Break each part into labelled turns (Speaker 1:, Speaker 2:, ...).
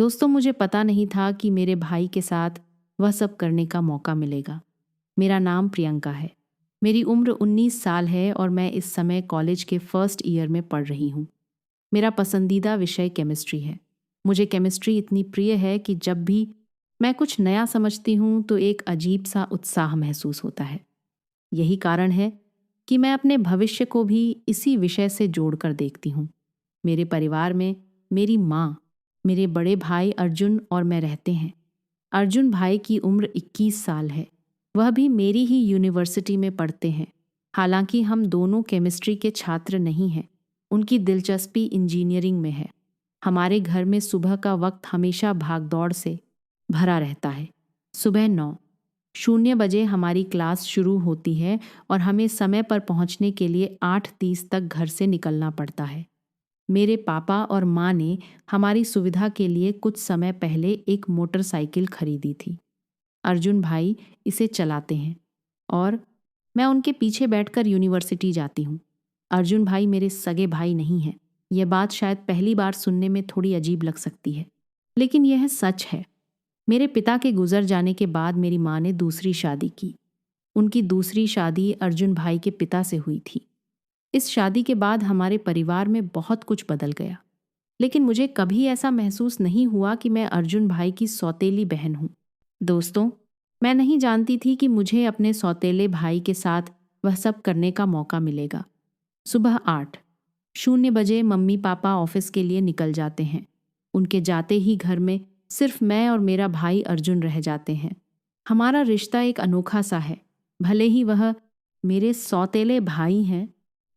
Speaker 1: दोस्तों, मुझे पता नहीं था कि मेरे भाई के साथ वह सब करने का मौका मिलेगा। मेरा नाम प्रियंका है। मेरी उम्र 19 साल है और मैं इस समय कॉलेज के फर्स्ट ईयर में पढ़ रही हूँ। मेरा पसंदीदा विषय केमिस्ट्री है। मुझे केमिस्ट्री इतनी प्रिय है कि जब भी मैं कुछ नया समझती हूँ तो एक अजीब सा उत्साह महसूस होता है। यही कारण है कि मैं अपने भविष्य को भी इसी विषय से जोड़कर देखती हूँ। मेरे परिवार में मेरी माँ, मेरे बड़े भाई अर्जुन और मैं रहते हैं। अर्जुन भाई की उम्र 21 साल है। वह भी मेरी ही यूनिवर्सिटी में पढ़ते हैं। हालांकि हम दोनों केमिस्ट्री के छात्र नहीं हैं। उनकी दिलचस्पी इंजीनियरिंग में है। हमारे घर में सुबह का वक्त हमेशा भागदौड़ से भरा रहता है। सुबह 9:00 हमारी क्लास शुरू होती है और हमें समय पर पहुंचने के लिए 8:30 तक घर से निकलना पड़ता है। मेरे पापा और माँ ने हमारी सुविधा के लिए कुछ समय पहले एक मोटरसाइकिल खरीदी थी। अर्जुन भाई इसे चलाते हैं और मैं उनके पीछे बैठकर यूनिवर्सिटी जाती हूँ। अर्जुन भाई मेरे सगे भाई नहीं हैं। यह बात शायद पहली बार सुनने में थोड़ी अजीब लग सकती है, लेकिन यह सच है। मेरे पिता के गुजर जाने के बाद मेरी माँ ने दूसरी शादी की। उनकी दूसरी शादी अर्जुन भाई के पिता से हुई थी। इस शादी के बाद हमारे परिवार में बहुत कुछ बदल गया, लेकिन मुझे कभी ऐसा महसूस नहीं हुआ कि मैं अर्जुन भाई की सौतेली बहन हूँ। दोस्तों, मैं नहीं जानती थी कि मुझे अपने सौतेले भाई के साथ वह सब करने का मौका मिलेगा। सुबह 8:00 मम्मी पापा ऑफिस के लिए निकल जाते हैं। उनके जाते ही घर में सिर्फ मैं और मेरा भाई अर्जुन रह जाते हैं। हमारा रिश्ता एक अनोखा सा है। भले ही वह मेरे सौतेले भाई हैं,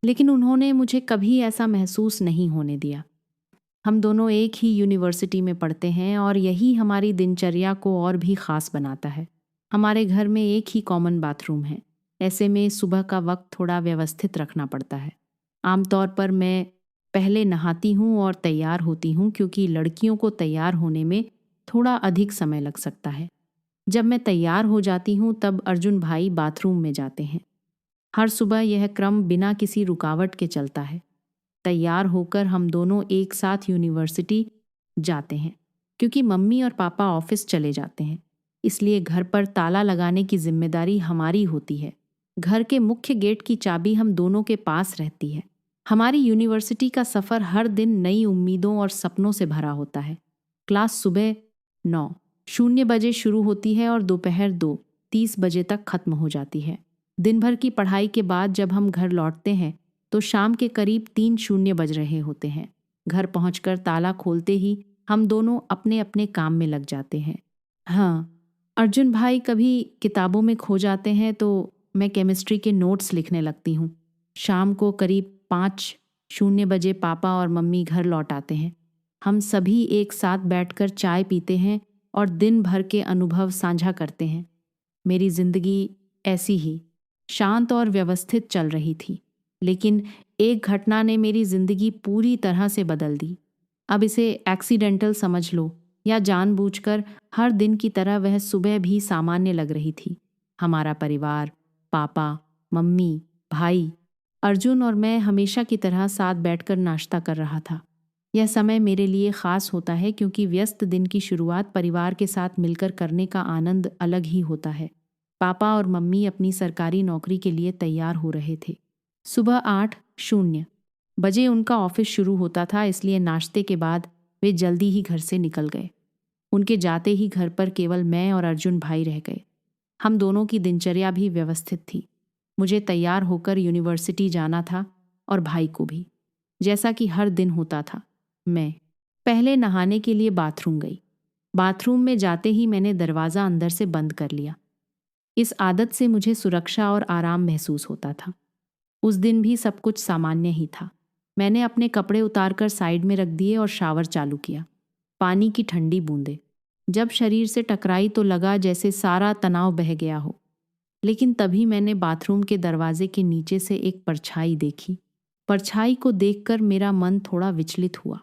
Speaker 1: लेकिन उन्होंने मुझे कभी ऐसा महसूस नहीं होने दिया। हम दोनों एक ही यूनिवर्सिटी में पढ़ते हैं और यही हमारी दिनचर्या को और भी खास बनाता है। हमारे घर में एक ही कॉमन बाथरूम है। ऐसे में सुबह का वक्त थोड़ा व्यवस्थित रखना पड़ता है। आमतौर पर मैं पहले नहाती हूँ और तैयार होती हूँ, क्योंकि लड़कियों को तैयार होने में थोड़ा अधिक समय लग सकता है। जब मैं तैयार हो जाती हूँ तब अर्जुन भाई बाथरूम में जाते हैं। हर सुबह यह क्रम बिना किसी रुकावट के चलता है। तैयार होकर हम दोनों एक साथ यूनिवर्सिटी जाते हैं। क्योंकि मम्मी और पापा ऑफिस चले जाते हैं, इसलिए घर पर ताला लगाने की जिम्मेदारी हमारी होती है। घर के मुख्य गेट की चाबी हम दोनों के पास रहती है। हमारी यूनिवर्सिटी का सफ़र हर दिन नई उम्मीदों और सपनों से भरा होता है। क्लास सुबह 9:00 शुरू होती है और दोपहर 2:30 तक खत्म हो जाती है। दिन भर की पढ़ाई के बाद जब हम घर लौटते हैं तो शाम के करीब 3:00 बज रहे होते हैं। घर पहुंचकर ताला खोलते ही हम दोनों अपने अपने काम में लग जाते हैं। हाँ, अर्जुन भाई कभी किताबों में खो जाते हैं तो मैं केमिस्ट्री के नोट्स लिखने लगती हूँ। शाम को करीब 5:00 पापा और मम्मी घर लौट आते हैं। हम सभी एक साथ बैठकर चाय पीते हैं और दिन भर के अनुभव साझा करते हैं। मेरी जिंदगी ऐसी ही शांत और व्यवस्थित चल रही थी, लेकिन एक घटना ने मेरी जिंदगी पूरी तरह से बदल दी। अब इसे एक्सीडेंटल समझ लो या जानबूझकर, हर दिन की तरह वह सुबह भी सामान्य लग रही थी। हमारा परिवार, पापा, मम्मी, भाई, अर्जुन और मैं हमेशा की तरह साथ बैठकर नाश्ता कर रहा था। यह समय मेरे लिए खास होता है क्योंकि व्यस्त दिन की शुरुआत परिवार के साथ मिलकर करने का आनंद अलग ही होता है। पापा और मम्मी अपनी सरकारी नौकरी के लिए तैयार हो रहे थे। सुबह 8:00 उनका ऑफिस शुरू होता था, इसलिए नाश्ते के बाद वे जल्दी ही घर से निकल गए। उनके जाते ही घर पर केवल मैं और अर्जुन भाई रह गए। हम दोनों की दिनचर्या भी व्यवस्थित थी। मुझे तैयार होकर यूनिवर्सिटी जाना था और भाई को भी, जैसा कि हर दिन होता था। मैं पहले नहाने के लिए बाथरूम गई। बाथरूम में जाते ही मैंने दरवाज़ा अंदर से बंद कर लिया। इस आदत से मुझे सुरक्षा और आराम महसूस होता था। उस दिन भी सब कुछ सामान्य ही था। मैंने अपने कपड़े उतारकर साइड में रख दिए और शावर चालू किया। पानी की ठंडी बूंदें जब शरीर से टकराई तो लगा जैसे सारा तनाव बह गया हो। लेकिन तभी मैंने बाथरूम के दरवाजे के नीचे से एक परछाई देखी। परछाई को देखकर मेरा मन थोड़ा विचलित हुआ।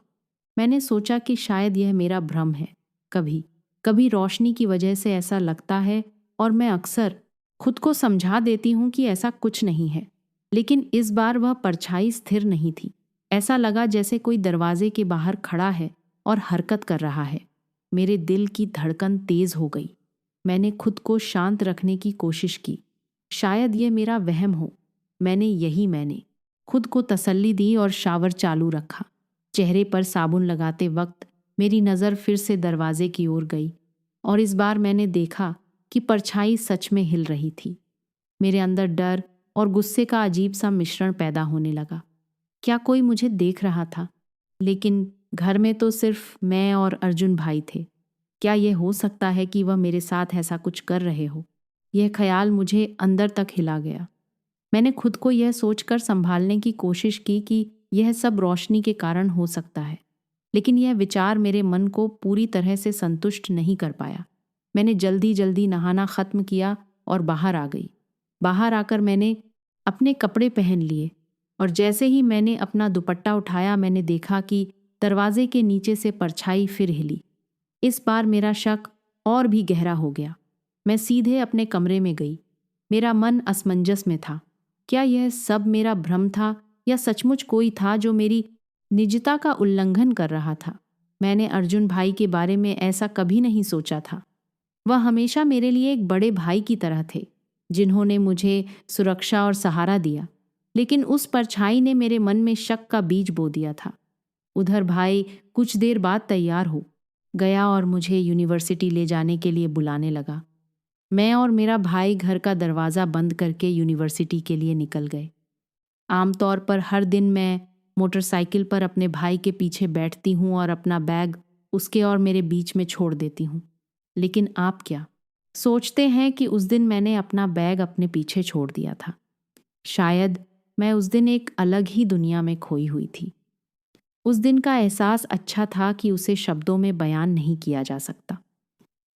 Speaker 1: मैंने सोचा कि शायद यह मेरा भ्रम है। कभी कभी रोशनी की वजह से ऐसा लगता है और मैं अक्सर खुद को समझा देती हूँ कि ऐसा कुछ नहीं है। लेकिन इस बार वह परछाई स्थिर नहीं थी। ऐसा लगा जैसे कोई दरवाजे के बाहर खड़ा है और हरकत कर रहा है। मेरे दिल की धड़कन तेज हो गई। मैंने खुद को शांत रखने की कोशिश की। शायद ये मेरा वहम हो। मैंने खुद को तसल्ली दी और शावर चालू रखा। चेहरे पर साबुन लगाते वक्त मेरी नज़र फिर से दरवाजे की ओर गई और इस बार मैंने देखा कि परछाई सच में हिल रही थी। मेरे अंदर डर और गुस्से का अजीब सा मिश्रण पैदा होने लगा। क्या कोई मुझे देख रहा था? लेकिन घर में तो सिर्फ मैं और अर्जुन भाई थे। क्या यह हो सकता है कि वह मेरे साथ ऐसा कुछ कर रहे हो? यह ख्याल मुझे अंदर तक हिला गया। मैंने खुद को यह सोचकर संभालने की कोशिश की कि यह सब रोशनी के कारण हो सकता है, लेकिन यह विचार मेरे मन को पूरी तरह से संतुष्ट नहीं कर पाया। मैंने जल्दी जल्दी नहाना ख़त्म किया और बाहर आ गई। बाहर आकर मैंने अपने कपड़े पहन लिए और जैसे ही मैंने अपना दुपट्टा उठाया, मैंने देखा कि दरवाजे के नीचे से परछाई फिर हिली। इस बार मेरा शक और भी गहरा हो गया। मैं सीधे अपने कमरे में गई। मेरा मन असमंजस में था। क्या यह सब मेरा भ्रम था या सचमुच कोई था जो मेरी निजता का उल्लंघन कर रहा था? मैंने अर्जुन भाई के बारे में ऐसा कभी नहीं सोचा था। वह हमेशा मेरे लिए एक बड़े भाई की तरह थे, जिन्होंने मुझे सुरक्षा और सहारा दिया। लेकिन उस परछाई ने मेरे मन में शक का बीज बो दिया था। उधर भाई कुछ देर बाद तैयार हो गया और मुझे यूनिवर्सिटी ले जाने के लिए बुलाने लगा। मैं और मेरा भाई घर का दरवाज़ा बंद करके यूनिवर्सिटी के लिए निकल गए। आमतौर पर हर दिन मैं मोटरसाइकिल पर अपने भाई के पीछे बैठती हूँ और अपना बैग उसके और मेरे बीच में छोड़ देती हूँ। लेकिन आप क्या सोचते हैं कि उस दिन मैंने अपना बैग अपने पीछे छोड़ दिया था? शायद मैं उस दिन एक अलग ही दुनिया में खोई हुई थी। उस दिन का एहसास अच्छा था कि उसे शब्दों में बयान नहीं किया जा सकता।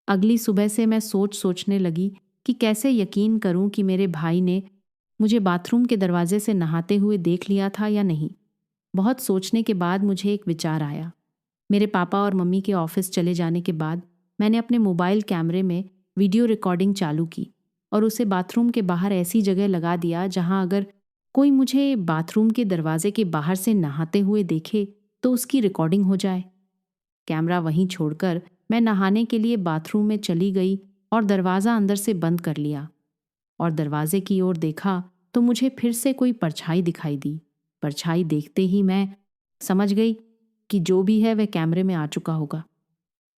Speaker 1: अगली सुबह से मैं सोचने लगी कि कैसे यकीन करूं कि मेरे भाई ने मुझे बाथरूम के दरवाजे से नहाते हुए देख लिया था या नहीं। बहुत सोचने के बाद मुझे एक विचार आया। मेरे पापा और मम्मी के ऑफिस चले जाने के बाद मैंने अपने मोबाइल कैमरे में वीडियो रिकॉर्डिंग चालू की और उसे बाथरूम के बाहर ऐसी जगह लगा दिया जहां अगर कोई मुझे बाथरूम के दरवाजे के बाहर से नहाते हुए देखे तो उसकी रिकॉर्डिंग हो जाए। कैमरा वहीं छोड़कर मैं नहाने के लिए बाथरूम में चली गई और दरवाज़ा अंदर से बंद कर लिया और दरवाजे की ओर देखा तो मुझे फिर से कोई परछाई दिखाई दी। परछाई देखते ही मैं समझ गई कि जो भी है वह कैमरे में आ चुका होगा।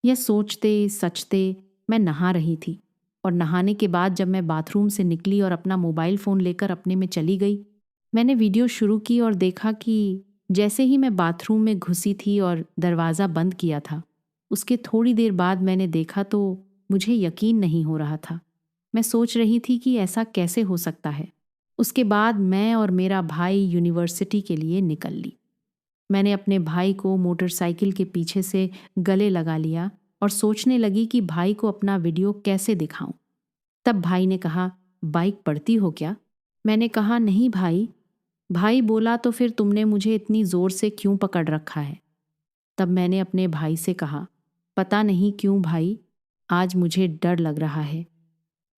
Speaker 1: यह सोचते सचते मैं नहा रही थी और नहाने के बाद जब मैं बाथरूम से निकली और अपना मोबाइल फ़ोन लेकर अपने में चली गई, मैंने वीडियो शुरू की और देखा कि जैसे ही मैं बाथरूम में घुसी थी और दरवाज़ा बंद किया था, उसके थोड़ी देर बाद मैंने देखा तो मुझे यकीन नहीं हो रहा था। मैं सोच रही थी कि ऐसा कैसे हो सकता है। उसके बाद मैं और मेरा भाई यूनिवर्सिटी के लिए निकल ली। मैंने अपने भाई को मोटरसाइकिल के पीछे से गले लगा लिया और सोचने लगी कि भाई को अपना वीडियो कैसे दिखाऊं। तब भाई ने कहा, बाइक पढ़ती हो क्या? मैंने कहा, नहीं भाई। भाई बोला, तो फिर तुमने मुझे इतनी ज़ोर से क्यों पकड़ रखा है? तब मैंने अपने भाई से कहा, पता नहीं क्यों भाई, आज मुझे डर लग रहा है।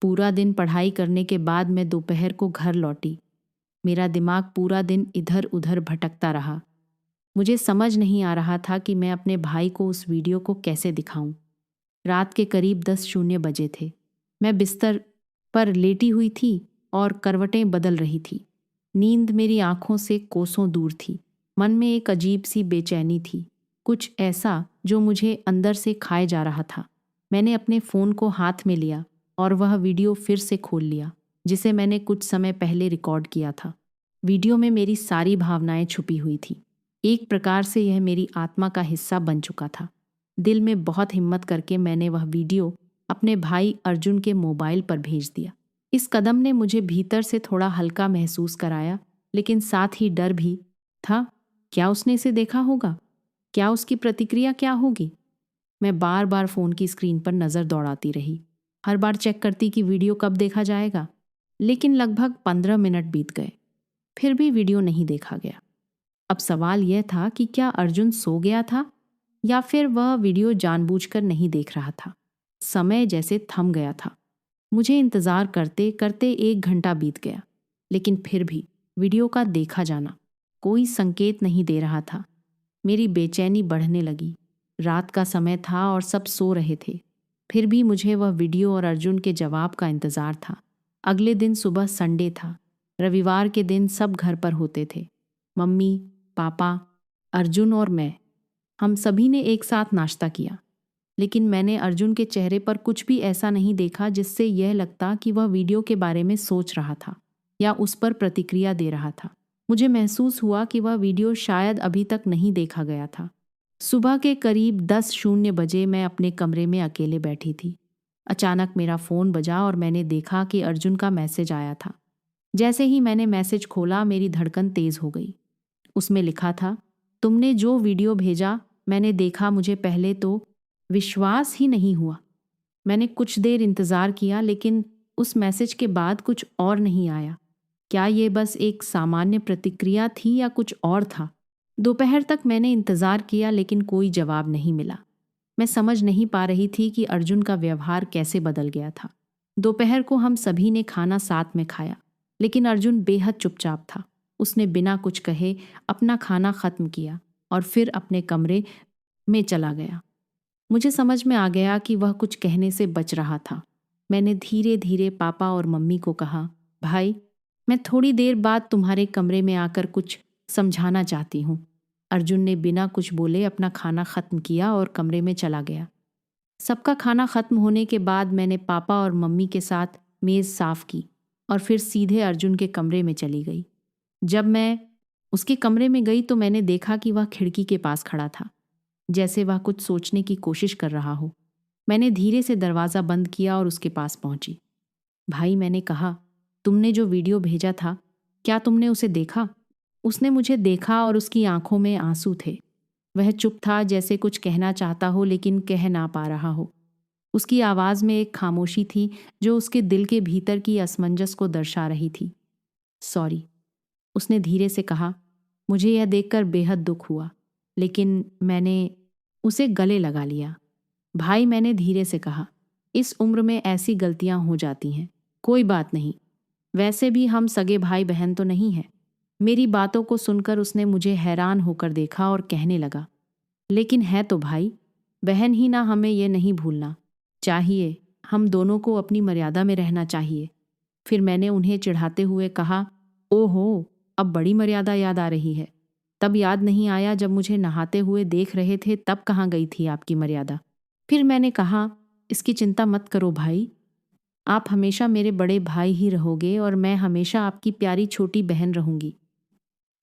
Speaker 1: पूरा दिन पढ़ाई करने के बाद मैं दोपहर को घर लौटी। मेरा दिमाग पूरा दिन इधर उधर भटकता रहा। मुझे समझ नहीं आ रहा था कि मैं अपने भाई को उस वीडियो को कैसे दिखाऊं। रात के करीब 10:00 बजे थे। मैं बिस्तर पर लेटी हुई थी और करवटें बदल रही थी। नींद मेरी आंखों से कोसों दूर थी। मन में एक अजीब सी बेचैनी थी, कुछ ऐसा जो मुझे अंदर से खाए जा रहा था। मैंने अपने फ़ोन को हाथ में लिया और वह वीडियो फिर से खोल लिया जिसे मैंने कुछ समय पहले रिकॉर्ड किया था। वीडियो में मेरी सारी भावनाएं छुपी हुई थी। एक प्रकार से यह मेरी आत्मा का हिस्सा बन चुका था। दिल में बहुत हिम्मत करके मैंने वह वीडियो अपने भाई अर्जुन के मोबाइल पर भेज दिया। इस कदम ने मुझे भीतर से थोड़ा हल्का महसूस कराया, लेकिन साथ ही डर भी था। क्या उसने इसे देखा होगा? क्या उसकी प्रतिक्रिया क्या होगी? मैं बार बार फ़ोन की स्क्रीन पर नज़र दौड़ाती रही। हर बार चेक करती कि वीडियो कब देखा जाएगा, लेकिन लगभग 15 मिनट बीत गए, फिर भी वीडियो नहीं देखा गया। अब सवाल यह था कि क्या अर्जुन सो गया था या फिर वह वीडियो जानबूझकर नहीं देख रहा था। समय जैसे थम गया था। मुझे इंतज़ार करते करते 1 घंटा बीत गया, लेकिन फिर भी वीडियो का देखा जाना कोई संकेत नहीं दे रहा था। मेरी बेचैनी बढ़ने लगी। रात का समय था और सब सो रहे थे। फिर भी मुझे वह वीडियो और अर्जुन के जवाब का इंतज़ार था। अगले दिन सुबह संडे था। रविवार के दिन सब घर पर होते थे। मम्मी, पापा, अर्जुन और मैं। हम सभी ने एक साथ नाश्ता किया, लेकिन मैंने अर्जुन के चेहरे पर कुछ भी ऐसा नहीं देखा जिससे यह लगता कि वह वीडियो के बारे में सोच रहा था या उस पर प्रतिक्रिया दे रहा था। मुझे महसूस हुआ कि वह वीडियो शायद अभी तक नहीं देखा गया था। सुबह के करीब 10:00 बजे मैं अपने कमरे में अकेले बैठी थी। अचानक मेरा फ़ोन बजा और मैंने देखा कि अर्जुन का मैसेज आया था। जैसे ही मैंने मैसेज खोला, मेरी धड़कन तेज़ हो गई। उसमें लिखा था, तुमने जो वीडियो भेजा मैंने देखा, मुझे पहले तो विश्वास ही नहीं हुआ। मैंने कुछ देर इंतज़ार किया, लेकिन उस मैसेज के बाद कुछ और नहीं आया। क्या ये बस एक सामान्य प्रतिक्रिया थी या कुछ और था? दोपहर तक मैंने इंतज़ार किया, लेकिन कोई जवाब नहीं मिला। मैं समझ नहीं पा रही थी कि अर्जुन का व्यवहार कैसे बदल गया था। दोपहर को हम सभी ने खाना साथ में खाया, लेकिन अर्जुन बेहद चुपचाप था। उसने बिना कुछ कहे अपना खाना ख़त्म किया और फिर अपने कमरे में चला गया। मुझे समझ में आ गया कि वह कुछ कहने से बच रहा था। मैंने धीरे धीरे पापा और मम्मी को कहा, भाई, मैं थोड़ी देर बाद तुम्हारे कमरे में आकर कुछ समझाना चाहती हूँ। अर्जुन ने बिना कुछ बोले अपना खाना ख़त्म किया और कमरे में चला गया। सबका खाना ख़त्म होने के बाद मैंने पापा और मम्मी के साथ मेज़ साफ़ की और फिर सीधे अर्जुन के कमरे में चली गई। जब मैं उसके कमरे में गई तो मैंने देखा कि वह खिड़की के पास खड़ा था, जैसे वह कुछ सोचने की कोशिश कर रहा हो। मैंने धीरे से दरवाज़ा बंद किया और उसके पास पहुंची। भाई, मैंने कहा, तुमने जो वीडियो भेजा था, क्या तुमने उसे देखा? उसने मुझे देखा और उसकी आंखों में आंसू थे। वह चुप था, जैसे कुछ कहना चाहता हो लेकिन कह ना पा रहा हो। उसकी आवाज़ में एक खामोशी थी जो उसके दिल के भीतर की असमंजस को दर्शा रही थी। सॉरी, उसने धीरे से कहा। मुझे यह देखकर बेहद दुख हुआ, लेकिन मैंने उसे गले लगा लिया। भाई, मैंने धीरे से कहा, इस उम्र में ऐसी गलतियां हो जाती हैं, कोई बात नहीं। वैसे भी हम सगे भाई बहन तो नहीं हैं। मेरी बातों को सुनकर उसने मुझे हैरान होकर देखा और कहने लगा, लेकिन है तो भाई, बहन ही ना, हमें यह नहीं भूलना चाहिए। हम दोनों को अपनी मर्यादा में रहना चाहिए। फिर मैंने उन्हें चिढ़ाते हुए कहा, ओहो, अब बड़ी मर्यादा याद आ रही है। तब याद नहीं आया जब मुझे नहाते हुए देख रहे थे, तब कहाँ गई थी आपकी मर्यादा? फिर मैंने कहा, इसकी चिंता मत करो भाई, आप हमेशा मेरे बड़े भाई ही रहोगे और मैं हमेशा आपकी प्यारी छोटी बहन रहूंगी।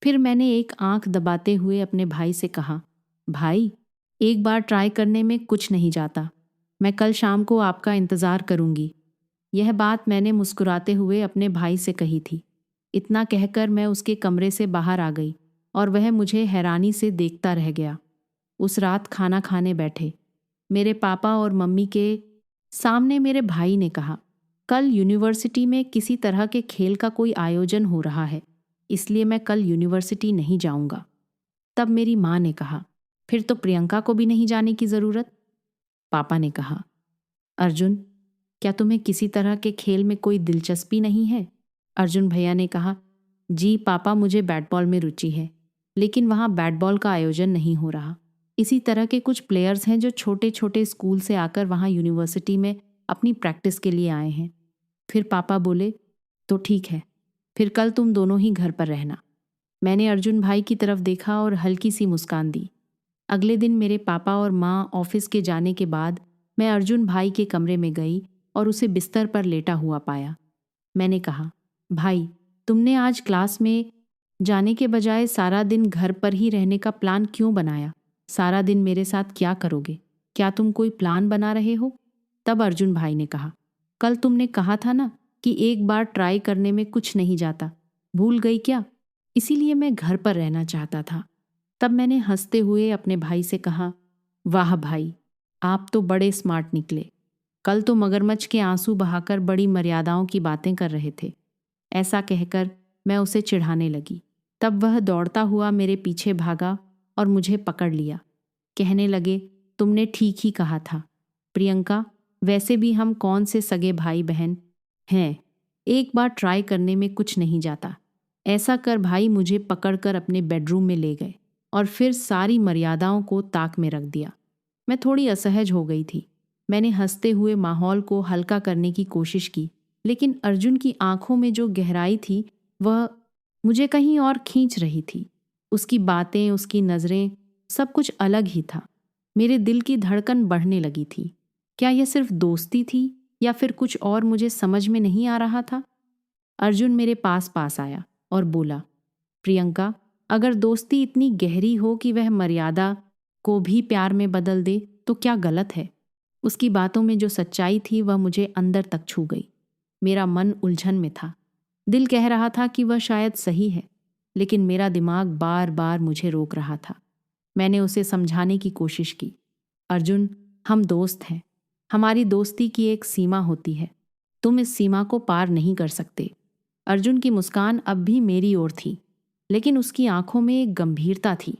Speaker 1: फिर मैंने एक आंख दबाते हुए अपने भाई से कहा, भाई, एक बार ट्राई करने में कुछ नहीं जाता। मैं कल शाम को आपका इंतज़ार करूंगी। यह बात मैंने मुस्कुराते हुए अपने भाई से कही थी। इतना कहकर मैं उसके कमरे से बाहर आ गई और वह मुझे हैरानी से देखता रह गया। उस रात खाना खाने बैठे। मेरे पापा और मम्मी के सामने मेरे भाई ने कहा, कल यूनिवर्सिटी में किसी तरह के खेल का कोई आयोजन हो रहा है, इसलिए मैं कल यूनिवर्सिटी नहीं जाऊंगा। तब मेरी माँ ने कहा, फिर तो प्रियंका को भी नहीं जाने की ज़रूरत। पापा ने कहा, अर्जुन, क्या तुम्हें किसी तरह के खेल में कोई दिलचस्पी नहीं है? अर्जुन भैया ने कहा, जी पापा, मुझे बैट बॉल में रुचि है, लेकिन वहाँ बैट बॉल का आयोजन नहीं हो रहा। इसी तरह के कुछ प्लेयर्स हैं जो छोटे छोटे स्कूल से आकर वहाँ यूनिवर्सिटी में अपनी प्रैक्टिस के लिए आए हैं। फिर पापा बोले, तो ठीक है, फिर कल तुम दोनों ही घर पर रहना। मैंने अर्जुन भाई की तरफ देखा और हल्की सी मुस्कान दी। अगले दिन मेरे पापा और माँ ऑफिस के जाने के बाद मैं अर्जुन भाई के कमरे में गई और उसे बिस्तर पर लेटा हुआ पाया। मैंने कहा, भाई, तुमने आज क्लास में जाने के बजाय सारा दिन घर पर ही रहने का प्लान क्यों बनाया? सारा दिन मेरे साथ क्या करोगे? क्या तुम कोई प्लान बना रहे हो? तब अर्जुन भाई ने कहा, कल तुमने कहा था ना कि एक बार ट्राई करने में कुछ नहीं जाता, भूल गई क्या? इसीलिए मैं घर पर रहना चाहता था। तब मैंने हंसते हुए अपने भाई से कहा, वाह भाई, आप तो बड़े स्मार्ट निकले। कल तो मगरमच्छ के आंसू बहाकर बड़ी मर्यादाओं की बातें कर रहे थे। ऐसा कहकर मैं उसे चिढ़ाने लगी। तब वह दौड़ता हुआ मेरे पीछे भागा और मुझे पकड़ लिया। कहने लगे, तुमने ठीक ही कहा था प्रियंका, वैसे भी हम कौन से सगे भाई बहन हैं, एक बार ट्राई करने में कुछ नहीं जाता। ऐसा कर भाई मुझे पकड़कर अपने बेडरूम में ले गए और फिर सारी मर्यादाओं को ताक में रख दिया। मैं थोड़ी असहज हो गई थी। मैंने हंसते हुए माहौल को हल्का करने की कोशिश की, लेकिन अर्जुन की आंखों में जो गहराई थी वह मुझे कहीं और खींच रही थी। उसकी बातें, उसकी नज़रें, सब कुछ अलग ही था। मेरे दिल की धड़कन बढ़ने लगी थी। क्या यह सिर्फ दोस्ती थी या फिर कुछ और मुझे समझ में नहीं आ रहा था? अर्जुन मेरे पास पास आया और बोला, प्रियंका, अगर दोस्ती इतनी गहरी हो कि वह मर्यादा को भी प्यार में बदल दे तो क्या गलत है? उसकी बातों में जो सच्चाई थी वह मुझे अंदर तक छू गई। मेरा मन उलझन में था। दिल कह रहा था कि वह शायद सही है, लेकिन मेरा दिमाग बार बार मुझे रोक रहा था। मैंने उसे समझाने की कोशिश की। अर्जुन, हम दोस्त हैं। हमारी दोस्ती की एक सीमा होती है। तुम इस सीमा को पार नहीं कर सकते। अर्जुन की मुस्कान अब भी मेरी ओर थी, लेकिन उसकी आंखों में एक गंभीरता थी।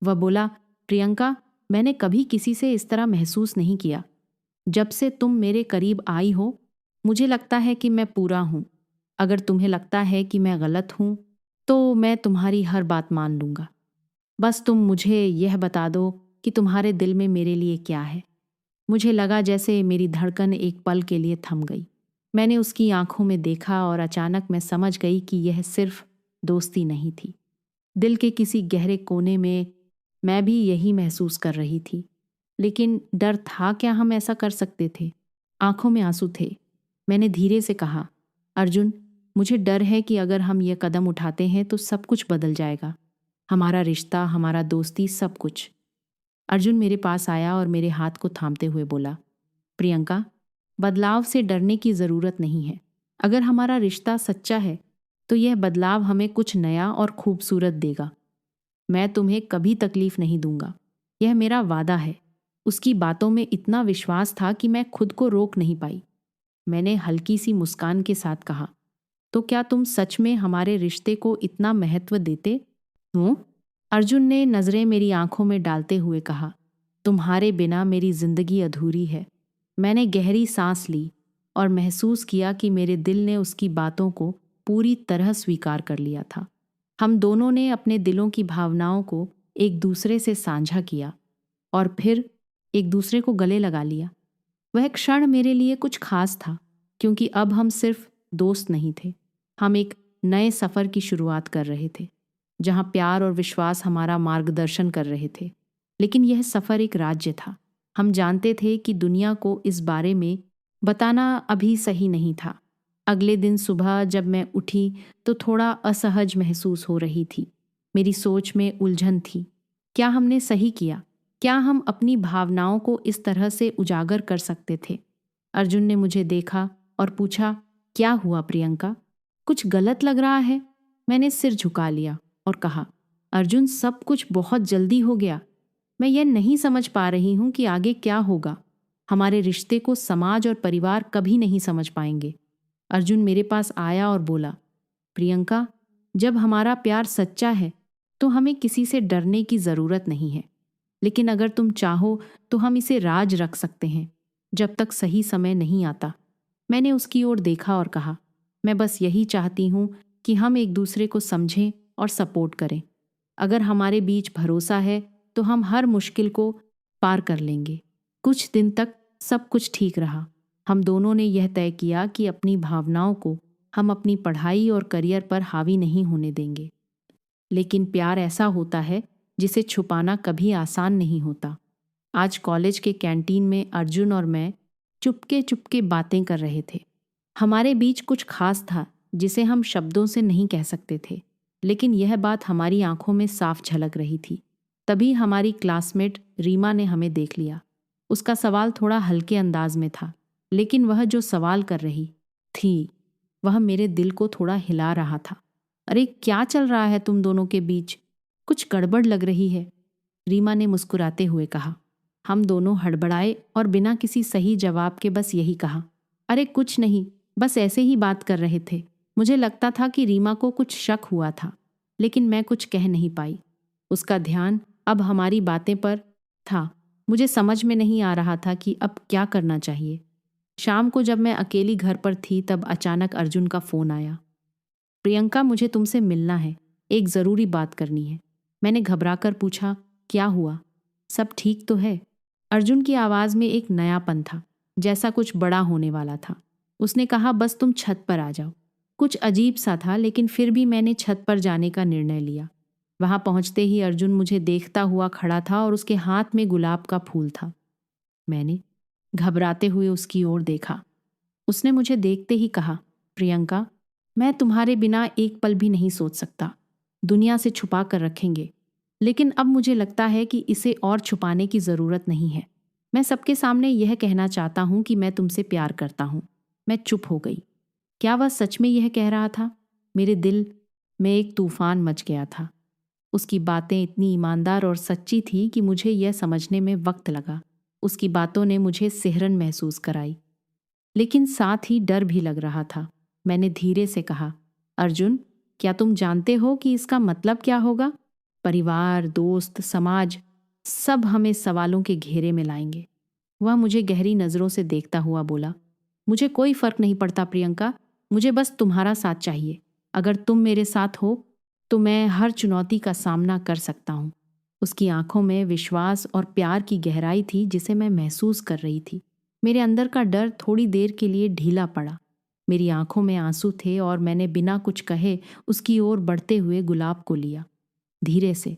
Speaker 1: वह बोला, प्रियंका, मैंने कभी किसी से इस तरह महसूस नहीं किया। जब से तुम मेरे करीब आई हो, मुझे लगता है कि मैं पूरा हूं। अगर तुम्हें लगता है कि मैं गलत हूं, तो मैं तुम्हारी हर बात मान लूंगा। बस तुम मुझे यह बता दो कि तुम्हारे दिल में मेरे लिए क्या है। मुझे लगा जैसे मेरी धड़कन एक पल के लिए थम गई। मैंने उसकी आंखों में देखा और अचानक मैं समझ गई कि यह सिर्फ दोस्ती नहीं थी। दिल के किसी गहरे कोने में मैं भी यही महसूस कर रही थी। लेकिन डर था क्या हम ऐसा कर सकते थे? आंखों में आंसू थे। मैंने धीरे से कहा, अर्जुन, मुझे डर है कि अगर हम ये कदम उठाते हैं तो सब कुछ बदल जाएगा। हमारा रिश्ता, हमारा दोस्ती, सब कुछ। अर्जुन मेरे पास आया और मेरे हाथ को थामते हुए बोला, प्रियंका, बदलाव से डरने की ज़रूरत नहीं है। अगर हमारा रिश्ता सच्चा है तो यह बदलाव हमें कुछ नया और खूबसूरत देगा। मैं तुम्हें कभी तकलीफ नहीं दूंगा, यह मेरा वादा है। उसकी बातों में इतना विश्वास था कि मैं खुद को रोक नहीं पाई। मैंने हल्की सी मुस्कान के साथ कहा, तो क्या तुम सच में हमारे रिश्ते को इतना महत्व देते हो? अर्जुन ने नज़रें मेरी आंखों में डालते हुए कहा, तुम्हारे बिना मेरी जिंदगी अधूरी है। मैंने गहरी सांस ली और महसूस किया कि मेरे दिल ने उसकी बातों को पूरी तरह स्वीकार कर लिया था। हम दोनों ने अपने दिलों की भावनाओं को एक दूसरे से साझा किया और फिर एक दूसरे को गले लगा लिया। वह क्षण मेरे लिए कुछ खास था, क्योंकि अब हम सिर्फ दोस्त नहीं थे, हम एक नए सफ़र की शुरुआत कर रहे थे, जहाँ प्यार और विश्वास हमारा मार्गदर्शन कर रहे थे। लेकिन यह सफ़र एक राज्य था। हम जानते थे कि दुनिया को इस बारे में बताना अभी सही नहीं था। अगले दिन सुबह जब मैं उठी तो थोड़ा असहज महसूस हो रही थी। मेरी सोच में उलझन थी। क्या हमने सही किया? क्या हम अपनी भावनाओं को इस तरह से उजागर कर सकते थे? अर्जुन ने मुझे देखा और पूछा, क्या हुआ प्रियंका? कुछ गलत लग रहा है? मैंने सिर झुका लिया और कहा, अर्जुन, सब कुछ बहुत जल्दी हो गया। मैं यह नहीं समझ पा रही हूं कि आगे क्या होगा। हमारे रिश्ते को समाज और परिवार कभी नहीं समझ पाएंगे। अर्जुन मेरे पास आया और बोला, प्रियंका, जब हमारा प्यार सच्चा है तो हमें किसी से डरने की ज़रूरत नहीं है। लेकिन अगर तुम चाहो तो हम इसे राज रख सकते हैं, जब तक सही समय नहीं आता। मैंने उसकी ओर देखा और कहा, मैं बस यही चाहती हूँ कि हम एक दूसरे को समझें और सपोर्ट करें। अगर हमारे बीच भरोसा है तो हम हर मुश्किल को पार कर लेंगे। कुछ दिन तक सब कुछ ठीक रहा। हम दोनों ने यह तय किया कि अपनी भावनाओं को हम अपनी पढ़ाई और करियर पर हावी नहीं होने देंगे। लेकिन प्यार ऐसा होता है जिसे छुपाना कभी आसान नहीं होता। आज कॉलेज के कैंटीन में अर्जुन और मैं चुपके चुपके बातें कर रहे थे। हमारे बीच कुछ खास था जिसे हम शब्दों से नहीं कह सकते थे, लेकिन यह बात हमारी आंखों में साफ झलक रही थी। तभी हमारी क्लासमेट रीमा ने हमें देख लिया। उसका सवाल थोड़ा हल्के अंदाज में था, लेकिन वह जो सवाल कर रही थी वह मेरे दिल को थोड़ा हिला रहा था। अरे, क्या चल रहा है तुम दोनों के बीच? कुछ गड़बड़ लग रही है, रीमा ने मुस्कुराते हुए कहा। हम दोनों हड़बड़ाए और बिना किसी सही जवाब के बस यही कहा, अरे कुछ नहीं, बस ऐसे ही बात कर रहे थे। मुझे लगता था कि रीमा को कुछ शक हुआ था, लेकिन मैं कुछ कह नहीं पाई। उसका ध्यान अब हमारी बातें पर था। मुझे समझ में नहीं आ रहा था कि अब क्या करना चाहिए। शाम को जब मैं अकेली घर पर थी तब अचानक अर्जुन का फ़ोन आया। प्रियंका, मुझे तुमसे मिलना है, एक ज़रूरी बात करनी है। मैंने घबराकर पूछा, क्या हुआ? सब ठीक तो है? अर्जुन की आवाज़ में एक नयापन था, जैसा कुछ बड़ा होने वाला था। उसने कहा, बस तुम छत पर आ जाओ। कुछ अजीब सा था, लेकिन फिर भी मैंने छत पर जाने का निर्णय लिया। वहां पहुंचते ही अर्जुन मुझे देखता हुआ खड़ा था और उसके हाथ में गुलाब का फूल था। मैंने घबराते हुए उसकी ओर देखा। उसने मुझे देखते ही कहा, प्रियंका, मैं तुम्हारे बिना एक पल भी नहीं सोच सकता। दुनिया से छुपा कर रखेंगे, लेकिन अब मुझे लगता है कि इसे और छुपाने की ज़रूरत नहीं है। मैं सबके सामने यह कहना चाहता हूं कि मैं तुमसे प्यार करता हूं। मैं चुप हो गई। क्या वह सच में यह कह रहा था? मेरे दिल में एक तूफान मच गया था। उसकी बातें इतनी ईमानदार और सच्ची थी कि मुझे यह समझने में वक्त लगा। उसकी बातों ने मुझे सिहरन महसूस कराई, लेकिन साथ ही डर भी लग रहा था। मैंने धीरे से कहा, अर्जुन, क्या तुम जानते हो कि इसका मतलब क्या होगा? परिवार, दोस्त, समाज, सब हमें सवालों के घेरे में लाएंगे। वह मुझे गहरी नज़रों से देखता हुआ बोला, मुझे कोई फर्क नहीं पड़ता प्रियंका, मुझे बस तुम्हारा साथ चाहिए। अगर तुम मेरे साथ हो तो मैं हर चुनौती का सामना कर सकता हूँ। उसकी आंखों में विश्वास और प्यार की गहराई थी जिसे मैं महसूस कर रही थी। मेरे अंदर का डर थोड़ी देर के लिए ढीला पड़ा। मेरी आंखों में आंसू थे और मैंने बिना कुछ कहे उसकी ओर बढ़ते हुए गुलाब को लिया। धीरे से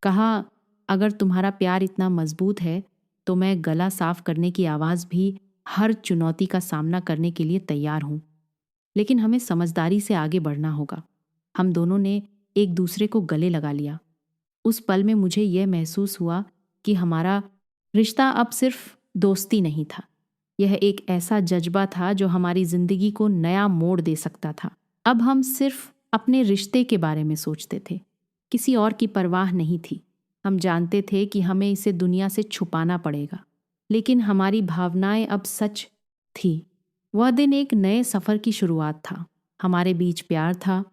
Speaker 1: कहा, अगर तुम्हारा प्यार इतना मजबूत है तो मैं गला साफ करने की आवाज़ भी हर चुनौती का सामना करने के लिए तैयार हूँ। लेकिन हमें समझदारी से आगे बढ़ना होगा। हम दोनों ने एक दूसरे को गले लगा लिया। उस पल में मुझे यह महसूस हुआ कि हमारा रिश्ता अब सिर्फ दोस्ती नहीं था। यह एक ऐसा जज्बा था जो हमारी जिंदगी को नया मोड़ दे सकता था। अब हम सिर्फ अपने रिश्ते के बारे में सोचते थे, किसी और की परवाह नहीं थी। हम जानते थे कि हमें इसे दुनिया से छुपाना पड़ेगा, लेकिन हमारी भावनाएं अब सच थी। वह दिन एक नए सफ़र की शुरुआत था। हमारे बीच प्यार था,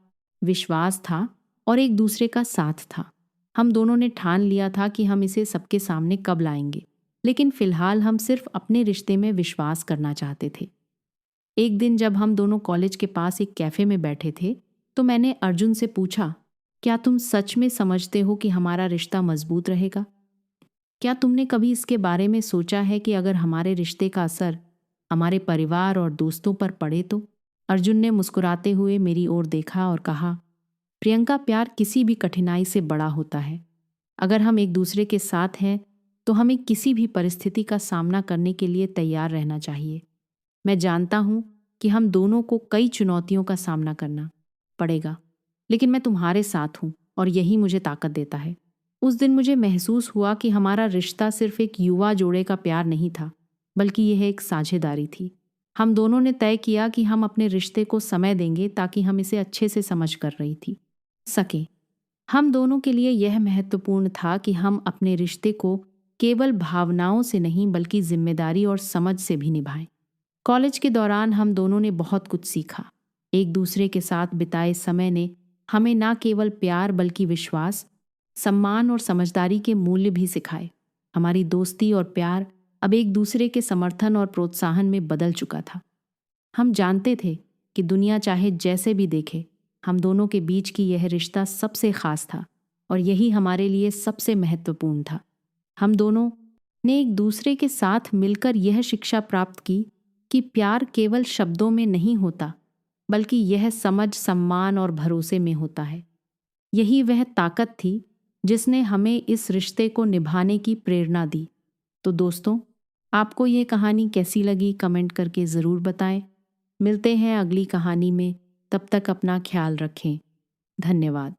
Speaker 1: विश्वास था और एक दूसरे का साथ था। हम दोनों ने ठान लिया था कि हम इसे सबके सामने कब लाएंगे, लेकिन फिलहाल हम सिर्फ अपने रिश्ते में विश्वास करना चाहते थे। एक दिन जब हम दोनों कॉलेज के पास एक कैफ़े में बैठे थे, तो मैंने अर्जुन से पूछा, क्या तुम सच में समझते हो कि हमारा रिश्ता मजबूत रहेगा? क्या तुमने कभी इसके बारे में सोचा है कि अगर हमारे रिश्ते का असर हमारे परिवार और दोस्तों पर पड़े तो? अर्जुन ने मुस्कुराते हुए मेरी ओर देखा और कहा, प्रियंका, प्यार किसी भी कठिनाई से बड़ा होता है। अगर हम एक दूसरे के साथ हैं तो हमें किसी भी परिस्थिति का सामना करने के लिए तैयार रहना चाहिए। मैं जानता हूं कि हम दोनों को कई चुनौतियों का सामना करना पड़ेगा, लेकिन मैं तुम्हारे साथ हूं और यही मुझे ताकत देता है। उस दिन मुझे महसूस हुआ कि हमारा रिश्ता सिर्फ एक युवा जोड़े का प्यार नहीं था, बल्कि यह एक साझेदारी थी। हम दोनों ने तय किया कि हम अपने रिश्ते को समय देंगे ताकि हम इसे अच्छे से समझ कर रही थी सके। हम दोनों के लिए यह महत्वपूर्ण था कि हम अपने रिश्ते को केवल भावनाओं से नहीं बल्कि जिम्मेदारी और समझ से भी निभाएं। कॉलेज के दौरान हम दोनों ने बहुत कुछ सीखा। एक दूसरे के साथ बिताए समय ने हमें न केवल प्यार बल्कि विश्वास, सम्मान और समझदारी के मूल्य भी सिखाए। हमारी दोस्ती और प्यार अब एक दूसरे के समर्थन और प्रोत्साहन में बदल चुका था। हम जानते थे कि दुनिया चाहे जैसे भी देखे, हम दोनों के बीच की यह रिश्ता सबसे खास था और यही हमारे लिए सबसे महत्वपूर्ण था। हम दोनों ने एक दूसरे के साथ मिलकर यह शिक्षा प्राप्त की कि प्यार केवल शब्दों में नहीं होता, बल्कि यह समझ, सम्मान और भरोसे में होता है। यही वह ताकत थी जिसने हमें इस रिश्ते को निभाने की प्रेरणा दी। तो दोस्तों, आपको ये कहानी कैसी लगी कमेंट करके ज़रूर बताएं। मिलते हैं अगली कहानी में, तब तक अपना ख्याल रखें। धन्यवाद।